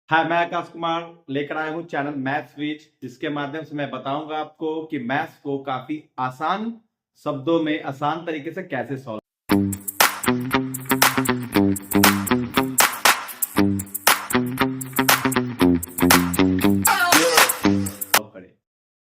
हाय, मैं आकाश कुमार लेकर आया हूँ चैनल मैथ्स विच, जिसके माध्यम से मैं बताऊंगा आपको कि मैथ्स को काफी आसान शब्दों में आसान तरीके से कैसे सॉल्व करें।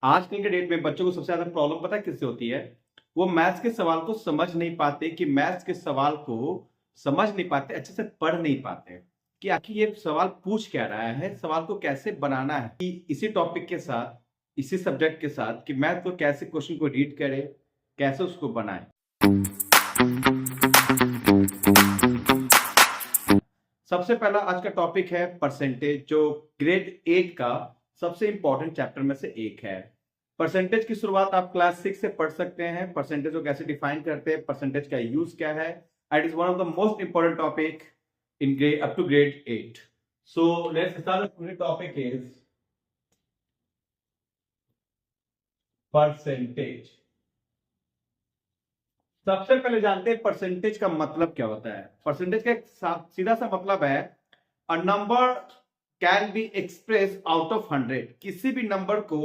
आजकल के डेट में बच्चों को सबसे ज्यादा प्रॉब्लम पता है किससे होती है? वो मैथ्स के सवाल को समझ नहीं पाते, कि मैथ्स के सवाल को समझ नहीं पाते, अच्छे से पढ़ नहीं पाते कि आखिर ये सवाल पूछ क्या रहा है, सवाल को कैसे बनाना है। कि इसी टॉपिक के साथ, इसी सब्जेक्ट के साथ, कि मैथ को कैसे क्वेश्चन को रीड करे, कैसे उसको बनाए। सबसे पहला आज का टॉपिक है परसेंटेज, जो ग्रेड 8 का सबसे इंपॉर्टेंट चैप्टर में से एक है। परसेंटेज की शुरुआत आप क्लास 6 से पढ़ सकते हैं। परसेंटेज को कैसे डिफाइन करते हैं, परसेंटेज का यूज क्या है। It is one of the most important topic in grade up to grade 8. So let's start. The topic is percentage. सबसे पहले जानते हैं परसेंटेज का मतलब क्या होता है। परसेंटेज का एक सीधा सा मतलब है a number can be express out of 100। किसी भी नंबर को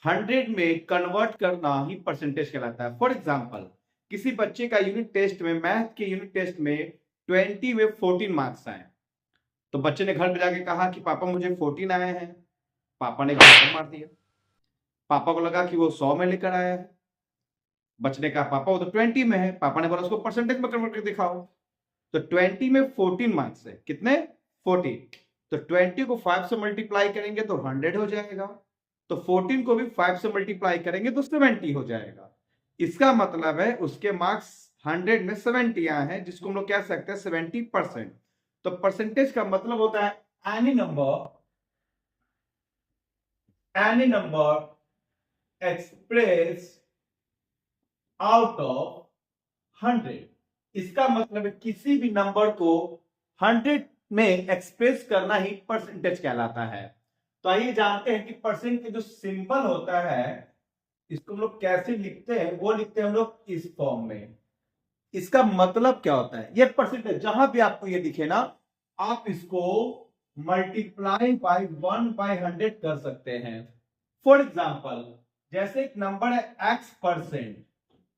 100 में कन्वर्ट करना ही परसेंटेज कहलाता है। फॉर एग्जांपल, किसी बच्चे का यूनिट टेस्ट में, मैथ के यूनिट टेस्ट में 20 में 14 मार्क्स आए, तो बच्चे ने घर पे जाके कहा कि पापा मुझे 14 आए हैं। पापा ने घर मार दिया। पापा को लगा कि वो 100 में लेकर आया है। बच्चे ने कहा पापा वो तो 20 में है। पापा ने बोला उसको परसेंटेज में कन्वर्ट कर दिखाओ। तो 20 में 14 मार्क्स है, कितने? 40। तो 20 को 5 से मल्टीप्लाई करेंगे तो 100 हो जाएगा। तो 14 को भी 5 से मल्टीप्लाई करेंगे तो 70 हो जाएगा। इसका मतलब है उसके मार्क्स 100 में 70 आए हैं, जिसको हम लोग कह सकते हैं 70%। तो परसेंटेज का मतलब होता है any number express out of 100। इसका मतलब है किसी भी नंबर को 100 में एक्सप्रेस करना ही परसेंटेज कहलाता है। तो आइए जानते हैं कि परसेंट के जो सिंबल होता है, इसको हम लोग कैसे लिखते हैं। वो लिखते हैं हम लोग इस फॉर्म में। इसका मतलब क्या होता है? ये परसेंटेज जहां भी आपको ये दिखे ना, आप इसको मल्टीप्लाई बाय 1/100 कर सकते हैं। फॉर एग्जाम्पल, जैसे एक नंबर है x%।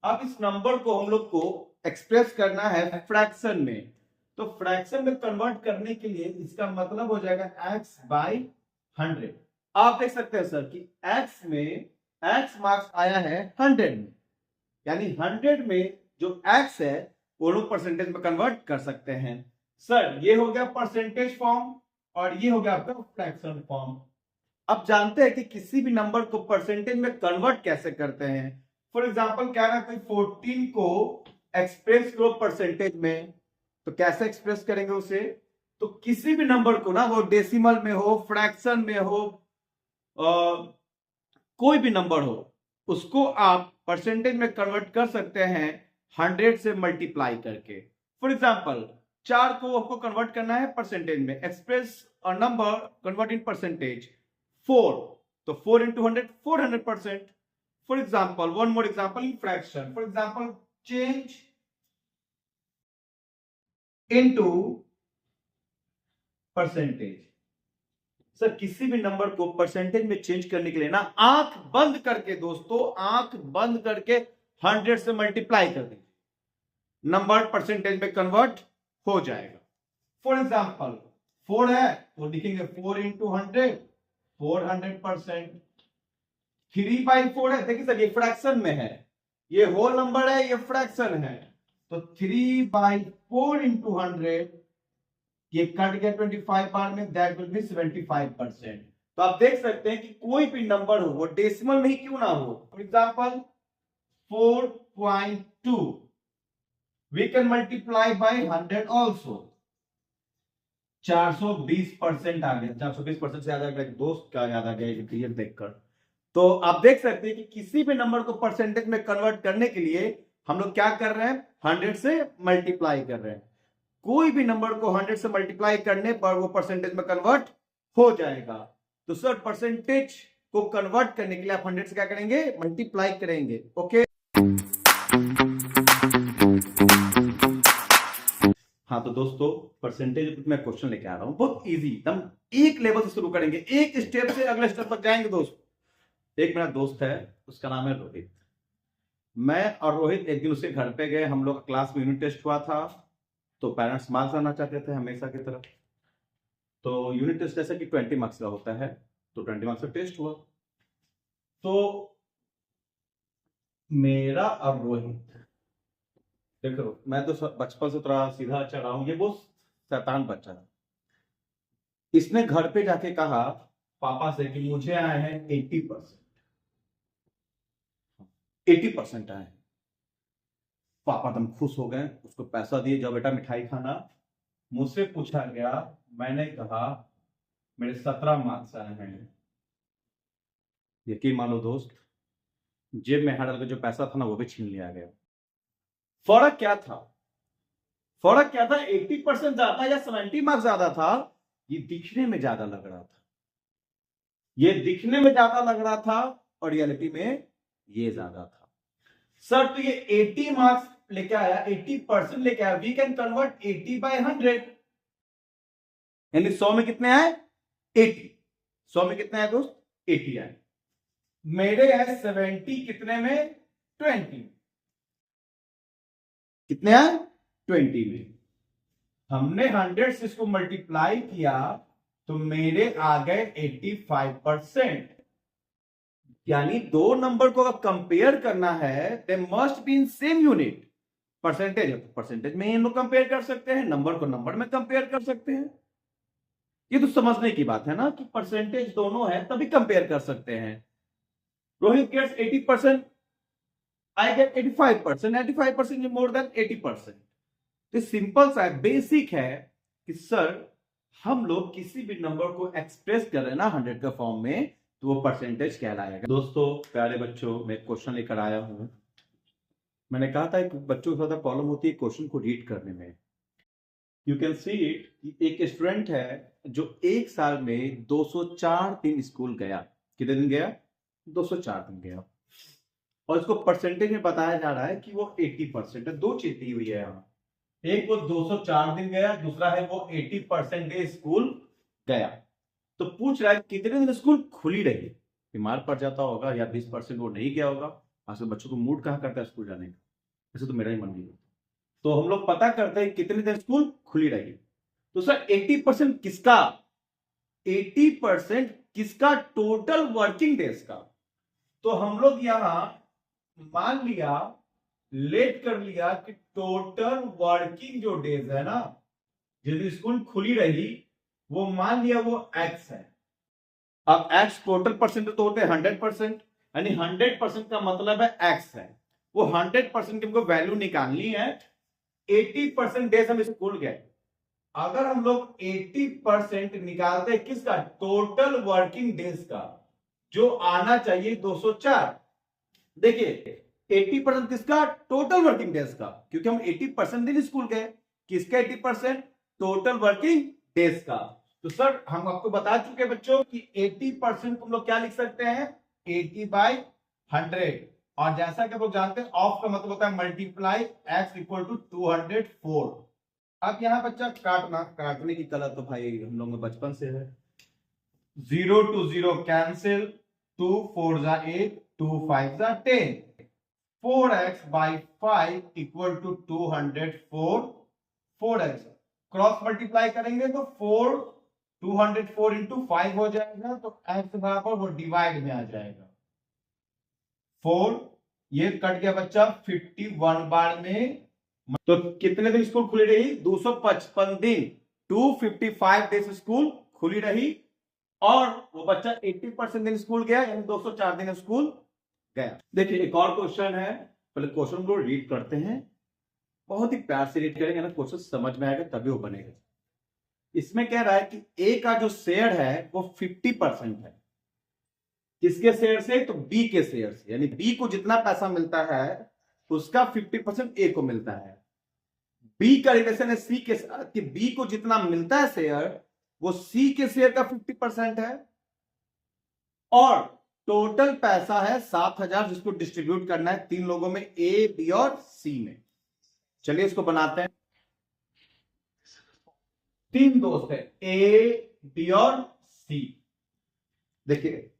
अब इस नंबर को हम लोग को एक्सप्रेस करना है फ्रैक्शन में। तो फ्रैक्शन में कन्वर्ट करने के लिए इसका मतलब हो जाएगा x/100। आप देख सकते हैं सर कि x में x मार्क्स आया है 100 में, यानी 100 में जो x है वो लोग परसेंटेज में कन्वर्ट कर सकते हैं। सर ये हो गया परसेंटेज फॉर्म और ये हो गया आपका फ्रैक्शन फॉर्म। अब जानते हैं कि किसी भी नंबर को परसेंटेज में कन्वर्ट कैसे करते हैं। फॉर एग्जांपल, क्या है कोई 14 को एक्सप्रेस करो परसेंटेज में, तो कैसे एक्सप्रेस करेंगे उसे? तो किसी भी नंबर को ना, वो डेसिमल में हो, फ्रैक्शन में हो, कोई भी नंबर हो, उसको आप परसेंटेज में कन्वर्ट कर सकते हैं 100 से मल्टीप्लाई करके। फॉर एग्जांपल, 4 को आपको कन्वर्ट करना है परसेंटेज में। Express a number convert in percentage 4, तो 4 into 100 400%। For example, one more example in fraction. For example, change into percentage. Sir किसी भी नंबर को परसेंटेज में चेंज करने के लिए ना, आंख बंद करके, दोस्तों आंख बंद करके 100 से मल्टीप्लाई कर दीजिए, नंबर परसेंटेज में कन्वर्ट हो जाएगा। फॉर एग्जाम्पल, 4 है तो लिखेंगे 4 into 100 400%। 3/4 है, देखिए सर ये फ्रैक्शन में है, ये होल नंबर है, ये फ्रैक्शन है, तो 3/4 into 100, ये कट गया 25 बार में, दैट विल बी 75%। तो आप देख सकते हैं कि कोई भी नंबर हो, वो डेसिमल में ही क्यों ना हो। For example 4.2 we can multiply by 100 also. 420% आ गया। 420% से ज्यादा दोस्त का याद आ गया क्लियर देखकर। तो आप देख सकते हैं कि किसी भी नंबर को परसेंटेज में कन्वर्ट करने के लिए हम लोग क्या कर रहे हैं, 100 से मल्टीप्लाई कर रहे हैं। कोई भी नंबर को 100 से मल्टीप्लाई करने पर वो परसेंटेज में कन्वर्ट हो जाएगा। तो सर परसेंटेज को कन्वर्ट करने के लिए आप 100 से क्या करेंगे, मल्टीप्लाई करेंगे। ओके, हाँ तो दोस्तों, परसेंटेज में क्वेश्चन लेके आ रहा हूं, बहुत इजी एकदम। एक लेवल से शुरू करेंगे, एक स्टेप से अगले स्टेप तक जाएंगे दोस्त। एक मेरा दोस्त है, उसका नाम है रोहित। मैं और रोहित एक दिन उसके घर पे गए, हम लोग क्लास में यूनिट टेस्ट हुआ था, तो पेरेंट्स मार्क्स आना चाहते थे हमेशा की तरफ। तो यूनिट टेस्ट जैसे कि 20 मार्क्स का होता है, तो 20 मार्क्स का टेस्ट हुआ। तो मेरा और रोहित, देखो मैं तो बचपन से थोड़ा सीधा चढ़ा हूं, ये बहुत शैतान बच्चा है। इसने घर पे जाके कहा पापा से कि मुझे आए हैं 80%, 80% आए हैं। पापा तुम खुश हो गए, उसको पैसा दिए, जाओ बेटा मिठाई खाना। मुझसे पूछा गया, मैंने कहा मेरे 17 मार्क्स आए हैं। यकीन मानो दोस्त, जेब में हाथ जो पैसा था ना वो भी छीन लिया गया। फर्क क्या था? फर्क क्या था? 80% ज्यादा या 70 मार्क्स ज्यादा था? ये दिखने में ज्यादा लग रहा था, ये दिखने में ज्यादा लग रहा था, और रियलिटी में ये ज्यादा था। सर तो ये 80 मार्क्स लेके आया, 80% लेके आया, वी कैन कन्वर्ट 80 बाय 100, यानी 100 में कितने आए? 80। 100 में कितने आए दोस्त? 80 आए। मेरे आए 70, कितने में? 20। कितने आए? 20 में। हमने 100 से इसको मल्टीप्लाई किया तो मेरे आ गए 85%। यानी दो नंबर को अगर कंपेयर करना है, they must be in same unit. Percentage है तो परसेंटेज में इन लोग कंपेयर कर सकते हैं, नंबर को नंबर में कंपेयर कर सकते हैं। ये तो समझने की बात है ना कि परसेंटेज दोनों है तभी कंपेयर कर सकते हैं। Rohit gets 80%, I get 85%, 85% is more than 80%। तो सिंपल सा है, बेसिक है कि सर हम लोग किसी भी नंबर को एक्सप्रेस कर रहे हैं ना 100 के फॉर्म में, तो वो परसेंटेज कहलाएगा। दोस्तों प्यारे बच्चों, मैं क्वेश्चन लेकर आया हूं। मैंने कहा था कि बच्चों को ज्यादा प्रॉब्लम होती है क्वेश्चन को रीड करने में। यू कैन सी इट, एक स्टूडेंट है जो एक साल में 204 दिन स्कूल गया। कितने दिन गया? 204 दिन गया। और इसको परसेंटेज में बताया जा रहा है कि वो 80% है। दो चीज दी हुई है यहाँ, एक वो 204 दिन गया, दूसरा है वो 80% स्कूल गया। तो पूछ रहा है कितने दिन स्कूल खुली रही? बीमार पड़ जाता होगा या 20% वो नहीं गया होगा। आजकल बच्चों को मूड कहाँ करता है स्कूल जाने का, ऐसे तो मेरा ही मन नहीं है। तो हम लोग पता करते हैं कितने दिन स्कूल खुली रही। तो सर 80% किसका? 80% किसका? टोटल वर्किंग डेज का। तो हम लोग यहां मान लिया, लेट कर लिया कि टोटल वर्किंग जो डेज है ना, यदि स्कूल खुली रही, वो मान लिया वो एक्स है। अब एक्स टोटल परसेंट तो होते हैं 100%, यानी 100% का मतलब है एक्स है। वो 100% की हमको वैल्यू निकालनी है। 80% डेज हम स्कूल गए। अगर हम लोग 80% निकालते हैं किसका? टोटल वर्किंग डेज का, जो आना चाहिए 204। देखिए 80% किसका? टोटल वर्किंग डेज का, क्योंकि हम 80% दिन स्कूल गए। किसका 80%? टोटल वर्किंग डेज का। तो सर हम आपको बता चुके बच्चों कि 80% को हम लोग क्या लिख सकते हैं? 80 बाय 100। और जैसा कि आप लोग जानते हैं ऑफ का मतलब होता है मल्टीप्लाई x इक्वल टू 204। अब यहां बच्चा काटना, काटने की कला तो भाई हम लोग में बचपन से है। 0 to 0 कैंसिल, 2 4 जा 8, 2 5 जा 10। 4x by 5 equal to 204। 4x cross multiply करेंगे तो 4 204 इंटू 5 हो जाएगा, तो x बराबर वो डिवाइड में आ जाएगा 4। ये कट गया बच्चा 51 बार में। तो कितने दिन स्कूल खुली रही? 255 दिन, 255 डेज स्कूल खुली रही। और वो बच्चा 80% दिन स्कूल गया, यानी 204 दिन स्कूल गया। देखिए एक और क्वेश्चन है, पहले क्वेश्चन को रीड करते हैं। बहुत ही प्यार से रीड करेंगे ना, क्वेश्चन समझ में आएगा तभी वो बनेगा। इसमें कह रहा है कि ए का जो शेयर है वो 50% है। किसके शेयर से? तो बी के शेयर से, यानी बी को जितना पैसा मिलता है उसका 50% ए को मिलता है। बी का रिलेशन है सी के साथ कि बी को जितना मिलता है शेयर वो सी के शेयर का 50% है। और टोटल पैसा है 7,000, जिसको डिस्ट्रीब्यूट करना है 3 लोगों में, ए बी और सी में। चलिए इसको बनाते हैं। तीन दोस्त है, ए बी और सी। देखिए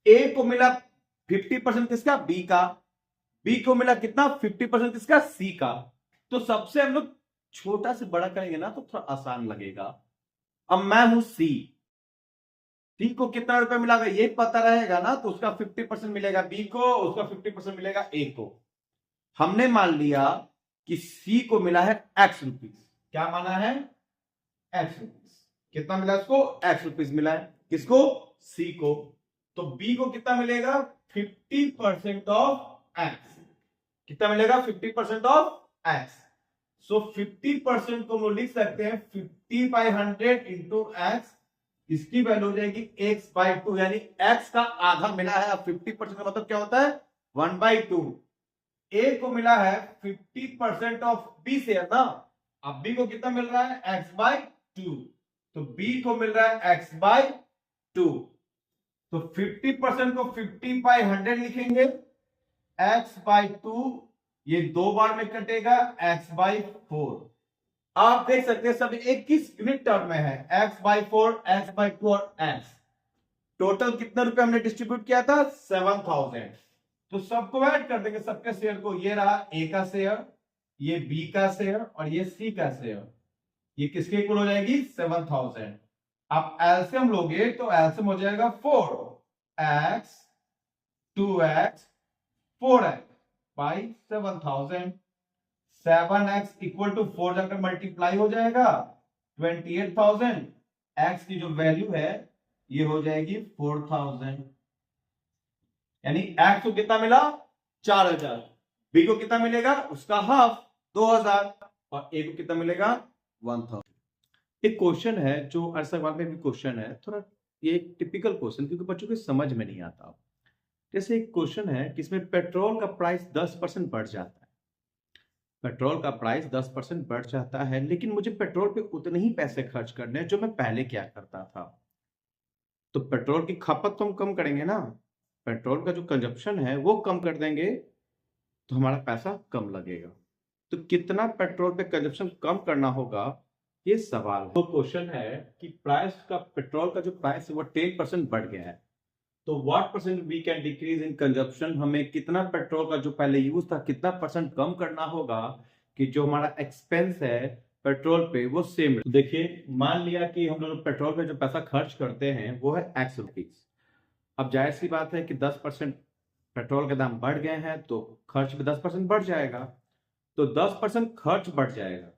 ए को मिला 50% किसका, बी का, बी को मिला कितना 50% किसका, सी का। तो सबसे हम लोग छोटा से बड़ा करेंगे ना तो थोड़ा आसान लगेगा। अब मैं हूं सी, सी को कितना रुपए मिला ये पता रहेगा ना, तो उसका 50% मिलेगा बी को, उसका 50% मिलेगा ए को। हमने मान लिया कि सी को मिला है एक्स रुपीज। क्या माना है, एक्स रुपीज। कितना मिला इसको, एक्स रुपीज मिला है, किसको, सी को। तो बी को कितना मिलेगा, 50% ऑफ एक्स। कितना मिलेगा, 50% ऑफ एक्स। सो 50% को हम लोग लिख सकते हैं 50/100 इंटू एक्स। इसकी वैल्यू हो जाएगी x/2, यानी x का आधा मिला है। अब 50% का मतलब क्या होता है, 1/2। ए को मिला है 50% ऑफ बी से ना, अब बी को कितना मिल रहा है, x/2। तो बी को मिल रहा है x/2। तो 50% को 50/100 लिखेंगे, x/2 ये दो बार में कटेगा, x/4। आप देख सकते हैं सब एक किस यूनिट टर्म में है, x/4, x/2 और x। टोटल कितना रुपए हमने डिस्ट्रीब्यूट किया था, 7000। तो सबको ऐड कर देंगे, सबके शेयर को। ये रहा ए का शेयर, ये बी का शेयर और ये सी का शेयर। ये किसके इक्वल हो जाएगी, 7000। आप एलसीएम लोगे तो एलसीएम हो जाएगा 4x 2x 4x by 7000। 7x equal to 4 जाकर मल्टीप्लाई हो जाएगा 28,000। x की जो वैल्यू है ये हो जाएगी 4000। यानी x को कितना मिला, 4000। b को कितना मिलेगा, उसका हाफ 2000 और a को कितना मिलेगा, 1000। एक क्वेश्चन है जो हर सवाल में भी क्वेश्चन है, थोड़ा ये एक टिपिकल क्वेश्चन क्योंकि बच्चों को समझ में नहीं आता। जैसे एक क्वेश्चन है कि इसमें पेट्रोल का प्राइस 10% बढ़ जाता है। पेट्रोल का प्राइस 10% बढ़ जाता है, लेकिन मुझे पेट्रोल पे उतने ही पैसे खर्च करने हैं जो मैं पहले किया करता था। तो पेट्रोल की खपत तो हम कम करेंगे ना, पेट्रोल का जो कंजप्शन है वो कम कर देंगे तो हमारा पैसा कम लगेगा। तो कितना पेट्रोल पे कंजप्शन कम करना होगा, ये सवाल है। तो क्वेश्चन है कि प्राइस का, पेट्रोल का जो प्राइस है वो 10% बढ़ गया है, तो what percent we can decrease in consumption. हमें कितना पेट्रोल का जो पहले यूज था कितना परसेंट कम करना होगा कि जो हमारा एक्सपेंस है पेट्रोल पे वो सेम। तो देखिए मान लिया कि हम लोग पेट्रोल पे जो पैसा खर्च करते हैं वो है एक्स रुपीज। अब जाहिर सी बात है कि 10% पेट्रोल के दाम बढ़ गए हैं तो खर्च भी 10% बढ़ जाएगा। तो 10% खर्च बढ़ जाएगा,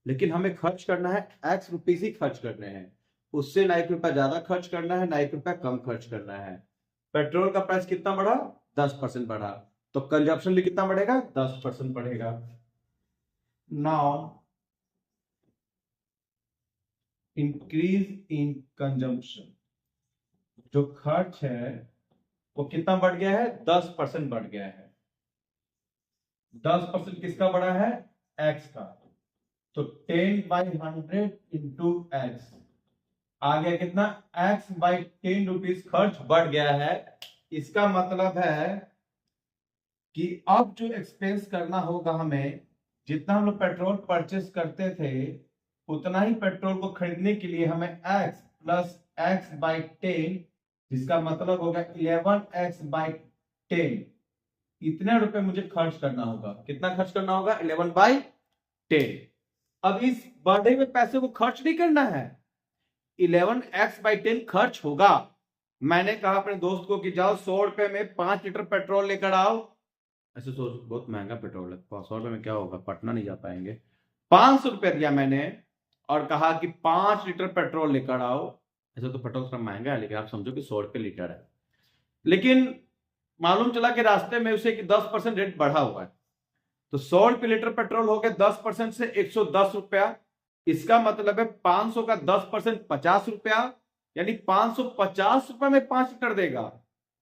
लेकिन हमें खर्च करना है एक्स रुपीज ही खर्च करने हैं। उससे ना 1 रुपया ज्यादा खर्च करना है, ना 1 रुपया कम खर्च करना है। पेट्रोल का प्राइस कितना बढ़ा, 10% बढ़ा, तो कंजप्शन भी कितना बढ़ेगा, 10% बढ़ेगा। नाउ इंक्रीज इन कंजम्पशन, जो खर्च है वो कितना बढ़ गया है, 10% बढ़ गया है। 10% किसका बढ़ा है, एक्स का। तो 10/100 इंटू एक्स आ गया कितना, x/10 रुपीज खर्च बढ़ गया है। इसका मतलब है कि अब जो एक्सपेंस करना होगा हमें, जितना हम लोग पेट्रोल परचेस करते थे उतना ही पेट्रोल को खरीदने के लिए हमें x प्लस x/10, जिसका मतलब होगा 11x/10, इतने रुपए मुझे खर्च करना होगा। कितना खर्च करना होगा, 11/10। अब इस बढ़े हुए पैसे को खर्च नहीं करना है, 11x/10 खर्च होगा। मैंने कहा अपने दोस्त को कि जाओ 100 रुपए में 5 लीटर पेट्रोल लेकर आओ। ऐसे सोच, बहुत महंगा पेट्रोल है, 100 रुपए में क्या होगा, पटना नहीं जा पाएंगे। 500 रुपए दिया मैंने और कहा कि 5 लीटर पेट्रोल लेकर आओ। ऐसे तो पेट्रोल थोड़ा महंगा है, लेकिन आप समझो कि 100 रुपए लीटर है। लेकिन मालूम चला कि रास्ते में उसे 10% रेट बढ़ा हुआ है, तो 100 रुपए लीटर पेट्रोल हो गया 10% से 110 रुपया। इसका मतलब है 500 का 10% 50 रुपया, यानी 550 रुपए में 5 लीटर देगा।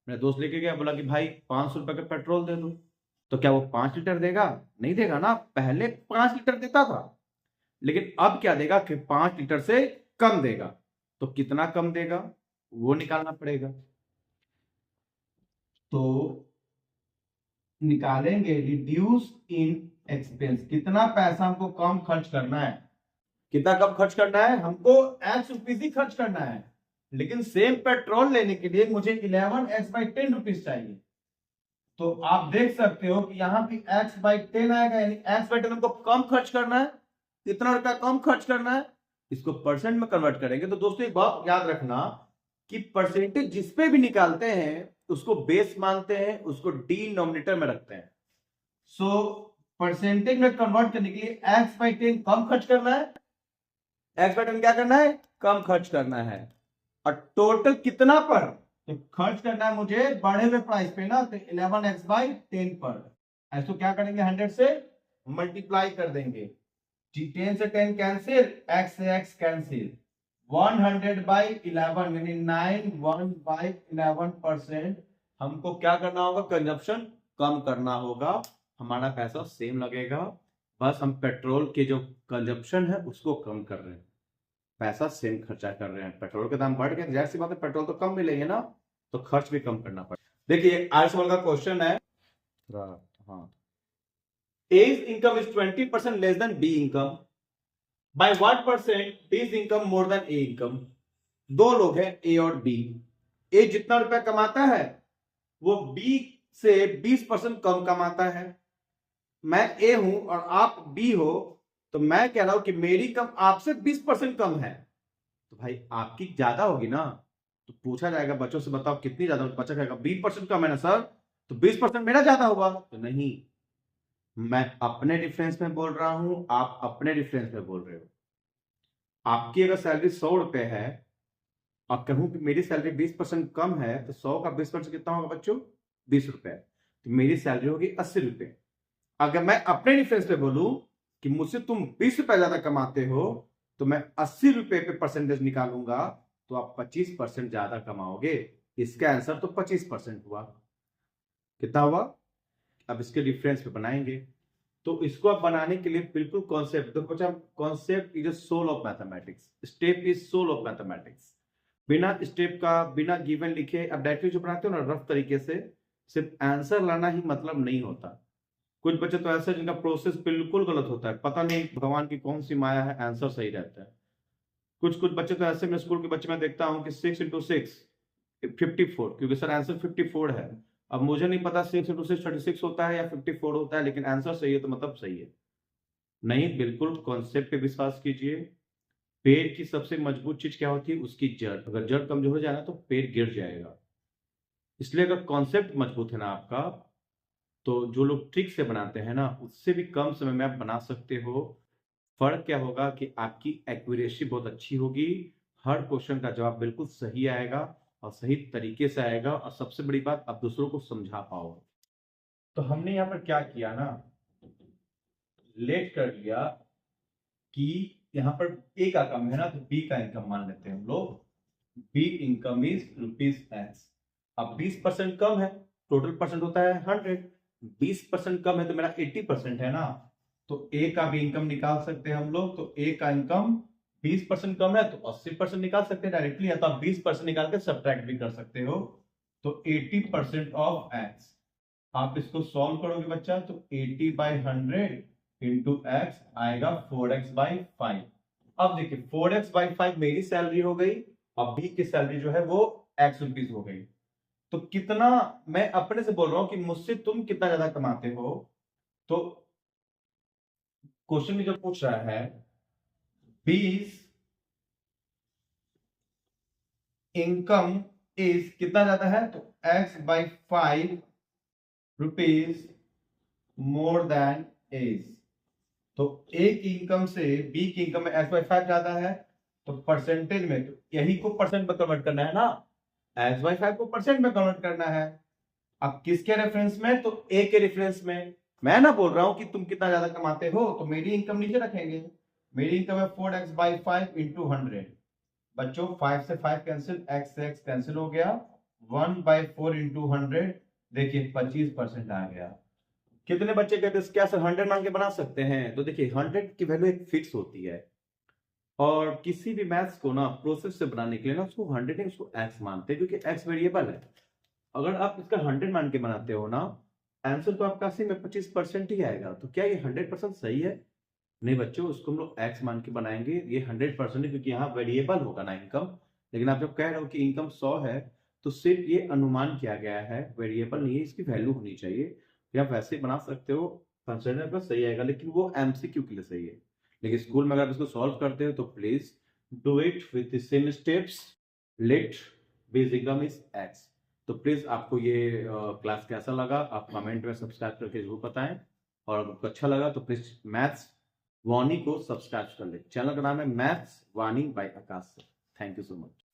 मेरा दोस्त लेके गया, बोला कि भाई 500 रुपए का पेट्रोल दे दो। तो क्या वो 5 लीटर देगा, नहीं देगा ना। पहले 5 लीटर देता था, लेकिन अब क्या देगा कि 5 लीटर से कम देगा। तो कितना कम देगा वो निकालना पड़ेगा। तो निकालेंगे रिड्यूस इन एक्सपेंस, कितना पैसा हमको कम खर्च करना है। कितना कम खर्च करना है हमको? एक्स रुपीज ही खर्च करना है, लेकिन सेम पेट्रोल लेने के लिए मुझे 11x/10 रुपीज चाहिए। तो आप देख सकते हो कि यहाँ पे x/10 आएगा, यानी x/10 हमको कम खर्च करना है। कितना रुपया कम खर्च करना है? इसको परसेंट में कन्वर्ट करेंगे। तो दोस्तों एक बात याद रखना कि परसेंटेज जिस पे भी निकालते हैं उसको बेस मानते हैं, उसको डिनोमिनेटर में रखते हैं। सो परसेंटेज में कन्वर्ट करने के लिए x/10 कम खर्च करना है, x/10 क्या करना है? कम खर्च करना है। और टोटल कितना पर? तो खर्च करना है मुझे बढ़े हुए प्राइस पे ना, तो 11x/10 पर। ऐसा क्या करेंगे? 100 से मल्टीप्लाई कर देंगे। 10 से 10 कैंसिल, x से x कैंसिल, 100/11 यानी 91/11% हमको क्या करना होगा? कंजप्शन कम करना होगा। हमारा पैसा सेम लगेगा, बस हम पेट्रोल के जो कंजप्शन है उसको कम कर रहे हैं, पैसा सेम खर्चा कर रहे हैं। पेट्रोल के दाम बढ़ गए, जाहिर सी बात है पेट्रोल तो कम मिलेंगे ना, तो खर्च भी कम करना पड़ेगा। देखिए आज सवाल का क्वेश्चन है, हाँ, A's income is 20% less than B income. By what percent B's income more than A income? दो लोग हैं A और B। A जितना रुपया कमाता है वो B से 20% कम कमाता है। मैं A हूं और आप B हो, तो मैं कह रहा हूं कि मेरी कम आपसे 20% कम है, तो भाई आपकी ज्यादा होगी ना। तो पूछा जाएगा बच्चों से, बताओ कितनी ज्यादा? बच्चा कहेगा 20% कम है ना सर, तो 20% मेरा ज्यादा होगा। तो नहीं, मैं अपने डिफरेंस में बोल रहा हूं, आप अपने डिफरेंस में बोल रहे हो। आपकी अगर सैलरी 100 रुपए है और कहूं कि मेरी सैलरी 20% कम है, तो 100 का 20% कितना होगा बच्चों? 20 रुपए। तो मेरी सैलरी होगी 80 रुपए। अगर मैं अपने डिफरेंस पे बोलूं कि मुझसे तुम 20 रुपए ज्यादा कमाते हो, तो मैं 80 रुपए पे परसेंटेज निकालूंगा, तो आप 25% ज्यादा कमाओगे। इसका आंसर तो 25% हुआ। कितना हुआ? अब इसके डिफरेंस पे बनाएंगे। तो इसको आप बनाने के लिए बिल्कुल कॉन्सेप्ट, तो बच्चा concept is soul of mathematics, step is soul of mathematics. बिना स्टेप का, बिना गिवन लिखे अब डायरेक्टली जो बनाते हो ना रफ तरीके से, सिर्फ आंसर लाना ही मतलब नहीं होता। कुछ बच्चे तो ऐसे जिनका प्रोसेस बिल्कुल गलत होता है, पता नहीं भगवान की कौन सी माया है, आंसर सही रहता है। कुछ बच्चे तो ऐसे, मैं स्कूल के बच्चे में देखता हूँ कि 6 × 6 54, क्योंकि सर आंसर 54 है। अब मुझे नहीं पता 6 × 6 36 होता है या 54 होता है, लेकिन आंसर सही है तो मतलब सही है। नहीं, बिल्कुल कॉन्सेप्ट पे विश्वास कीजिए। पेड़ की सबसे मजबूत चीज क्या होती है? उसकी जड़। अगर जड़ कमजोर हो जाए ना तो पेड़ गिर जाएगा। इसलिए अगर कॉन्सेप्ट मजबूत है ना आपका, तो जो लोग ट्रिक से बनाते हैं ना, उससे भी कम समय में आप बना सकते हो। फर्क क्या होगा कि आपकी एक्यूरेसी बहुत अच्छी होगी, हर क्वेश्चन का जवाब बिल्कुल सही आएगा और सही तरीके से आएगा, और सबसे बड़ी बात आप दूसरों को समझा पाओगे। तो हमने यहाँ पर क्या किया ना, लेट कर लिया कि यहाँ पर A का कम है ना, तो B का इनकम मान लेते हैं हम लोग। B income is ₹X। अब 20% कम है, टोटल परसेंट होता है 100, 20% कम है तो मेरा 80% है ना, तो A का भी इनकम निकाल सकते हैं हम लोग। तो A का इनकम 20% कम है तो 80% निकाल सकते हैं डायरेक्टली, या तो आप 20% निकाल के सब्ट्रैक्ट भी कर सकते हो। तो 80% ऑफ X, आप इसको सॉल्व करोगे बच्चा, तो 80/100 इंटू x आएगा 4x/5। अब देखिए 4x/5 मेरी सैलरी हो गई, अब B की सैलरी जो है वो x रुपीज हो गई। तो कितना, मैं अपने से बोल रहा हूं कि मुझसे तुम कितना ज्यादा कमाते हो। तो क्वेश्चन में जो पूछ रहा है 20 इनकम इज कितना ज्यादा है, तो x/5 rupees more than A's. तो A की इनकम से B की इनकम में x/5 ज्यादा है, तो परसेंटेज में, तो यही को परसेंट में कन्वर्ट करना है ना, x/5 को परसेंट में कन्वर्ट करना है। अब किसके रेफरेंस में, तो A के रेफरेंस में। मैं ना बोल रहा हूं कि तुम कितना ज्यादा कमाते हो, तो मेरी इनकम नीचे रखेंगे। मेरी इनकम है 4x/5 इंटू 100। बच्चों 5 से 5 कैंसिल, x से x कैंसिल हो गया, 1/4 इंटू 100, देखिए 25% आ गया। कितने बच्चे कहते हैं क्या सर 100 मान के बना सकते हैं? तो देखिए 100 की वैल्यू एक फिक्स होती है, और किसी भी मैथ्स को ना प्रोसेस से बनाने के लिए ना उसको 100 नहीं, उसको x मानते हैं, क्योंकि x वेरिएबल है। अगर आप इसका 100 मान के बनाते हो ना, आंसर तो आपका 80 में 25% ही आएगा। तो क्या ये 100% सही है? नहीं बच्चों, उसको हम लोग एक्स मान के बनाएंगे। ये 100% है, क्योंकि यहाँ वेरिएबल होगा ना इनकम। लेकिन आप जब कह रहे हो कि इनकम 100 है, तो सिर्फ ये अनुमान किया गया है, वेरिएबल नहीं है, इसकी वैल्यू होनी चाहिए। या आप वैसे बना सकते हो, कंसिडर पर सही आएगा, लेकिन वो एमसीक्यू के लिए सही है। लेकिन स्कूल में अगर आप इसको सॉल्व करते हो तो please do it with the same steps. Let base income is x. तो प्लीज आपको ये क्लास कैसा लगा, आप कमेंट में सब्सक्राइब करके जरूर बताएं। और अगर आपको अच्छा लगा तो प्लीज मैथ्स वाणी को सब्सक्राइब कर ले। चैनल का नाम है maths Vani by Akash. Thank you so much.